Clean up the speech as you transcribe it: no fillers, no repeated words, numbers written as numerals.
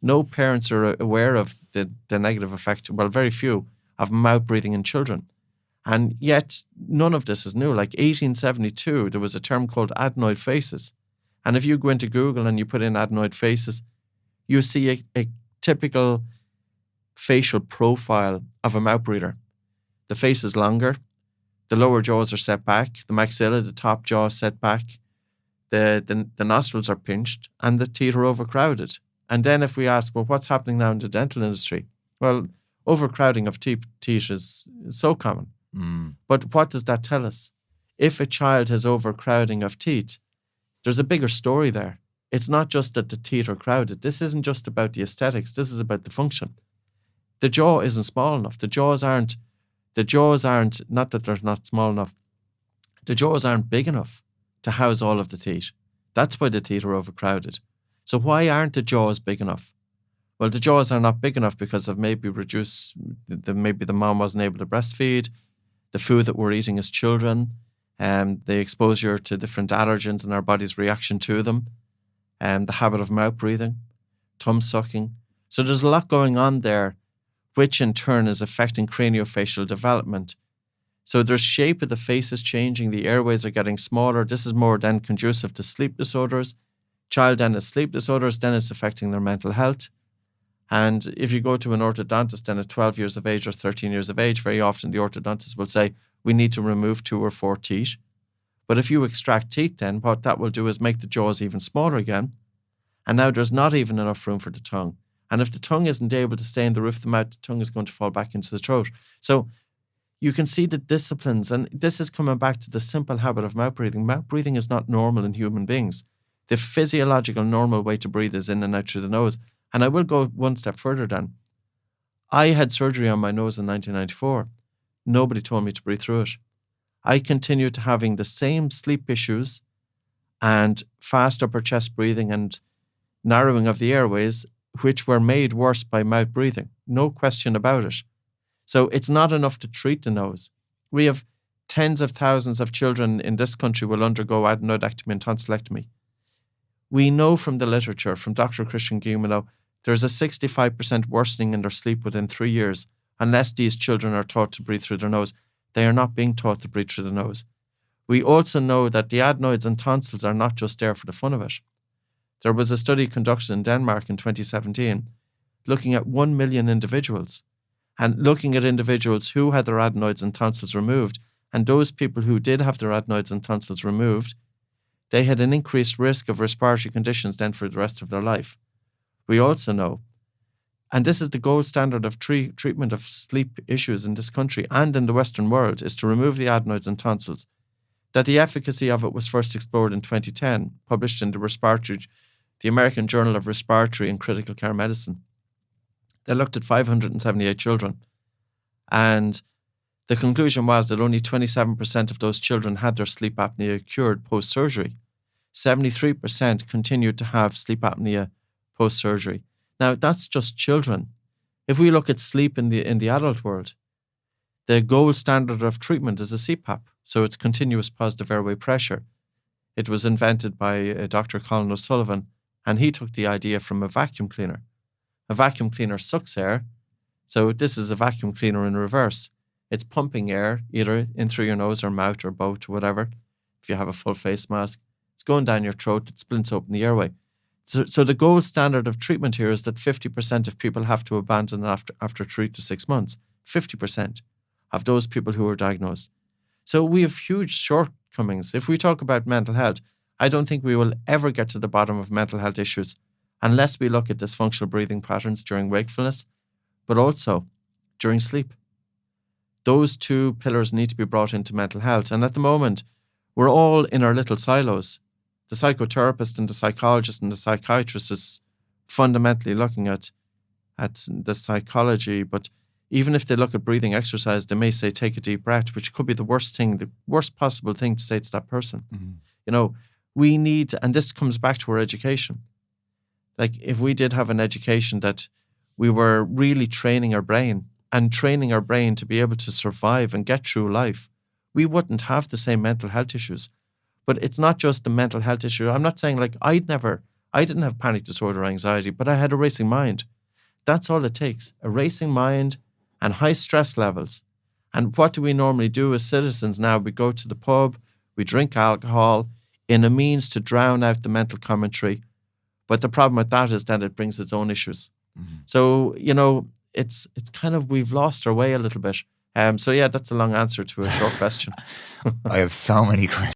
No parents are aware of the negative effect, well, very few, of mouth breathing in children. And yet, none of this is new. Like 1872, there was a term called adenoid faces. And if you go into Google and you put in adenoid faces, you see a typical facial profile of a mouth breather. The face is longer, the lower jaws are set back, the maxilla, the top jaw is set back, the nostrils are pinched, and the teeth are overcrowded. And then if we ask, well, what's happening now in the dental industry? Well, overcrowding of teeth is so common. But what does that tell us? If a child has overcrowding of teeth, there's a bigger story there. It's not just that the teeth are crowded. This isn't just about the aesthetics. This is about the function. The jaw isn't small enough. The jaws aren't, not that they're not small enough. The jaws aren't big enough to house all of the teeth. That's why the teeth are overcrowded. So why aren't the jaws big ugh? Well, the jaws are not big enough because of maybe maybe the mom wasn't able to breastfeed, the food that we're eating as children, the exposure to different allergens and our body's reaction to them, the habit of mouth breathing, thumb sucking. So there's a lot going on there, which in turn is affecting craniofacial development. So there's shape of the face is changing, the airways are getting smaller. This is more then conducive to sleep disorders. Child then has sleep disorders, then it's affecting their mental health. And if you go to an orthodontist then at 12 years of age or 13 years of age, very often the orthodontist will say, we need to remove 2 or 4 teeth. But if you extract teeth then, what that will do is make the jaws even smaller again. And now there's not even enough room for the tongue. And if the tongue isn't able to stay in the roof of the mouth, the tongue is going to fall back into the throat. So you can see the disciplines, and this is coming back to the simple habit of mouth breathing. Mouth breathing is not normal in human beings. The physiological normal way to breathe is in and out through the nose. And I will go one step further then. I had surgery on my nose in 1994. Nobody told me to breathe through it. I continued to having the same sleep issues and fast upper chest breathing and narrowing of the airways, which were made worse by mouth breathing. No question about it. So it's not enough to treat the nose. We have tens of thousands of children in this country will undergo adenoidectomy and tonsillectomy. We know from the literature, from Dr. Christian Guilleminault, there's a 65% worsening in their sleep within 3 years unless these children are taught to breathe through their nose. They are not being taught to breathe through the nose. We also know that the adenoids and tonsils are not just there for the fun of it. There was a study conducted in Denmark in 2017 looking at 1 million individuals and looking at individuals who had their adenoids and tonsils removed, and those people who did have their adenoids and tonsils removed, they had an increased risk of respiratory conditions then for the rest of their life. We also know, and this is the gold standard of treatment of sleep issues in this country and in the Western world, is to remove the adenoids and tonsils, that the efficacy of it was first explored in 2010, published in the American Journal of Respiratory and Critical Care Medicine. They looked at 578 children, and the conclusion was that only 27% of those children had their sleep apnea cured post-surgery. 73% continued to have sleep apnea post-surgery. Now, that's just children. If we look at sleep in the adult world, the gold standard of treatment is a CPAP, so it's continuous positive airway pressure. It was invented by Dr. Colin O'Sullivan, and he took the idea from a vacuum cleaner. A vacuum cleaner sucks air, so this is a vacuum cleaner in reverse. It's pumping air either in through your nose or mouth or both or whatever. If you have a full face mask, it's going down your throat, it splints open the airway. So the gold standard of treatment here is that 50% of people have to abandon after 3 to 6 months. 50% of those people who are diagnosed. So we have huge shortcomings. If we talk about mental health, I don't think we will ever get to the bottom of mental health issues unless we look at dysfunctional breathing patterns during wakefulness, but also during sleep. Those 2 pillars need to be brought into mental health. And at the moment, we're all in our little silos. The psychotherapist and the psychologist and the psychiatrist is fundamentally looking at the psychology, but even if they look at breathing exercise, they may say, take a deep breath, which could be the worst possible thing to say to that person. Mm-hmm. You know, we need, and this comes back to our education. Like if we did have an education that we were really training our brain to be able to survive and get through life, we wouldn't have the same mental health issues. But it's not just the mental health issue. I'm not saying like I I didn't have panic disorder or anxiety, but I had a racing mind. That's all it takes, a racing mind and high stress levels. And what do we normally do as citizens now? We go to the pub, we drink alcohol in a means to drown out the mental commentary. But the problem with that is that it brings its own issues. Mm-hmm. So, it's kind of, we've lost our way a little bit. So yeah, that's a long answer to a short question. I have so many questions.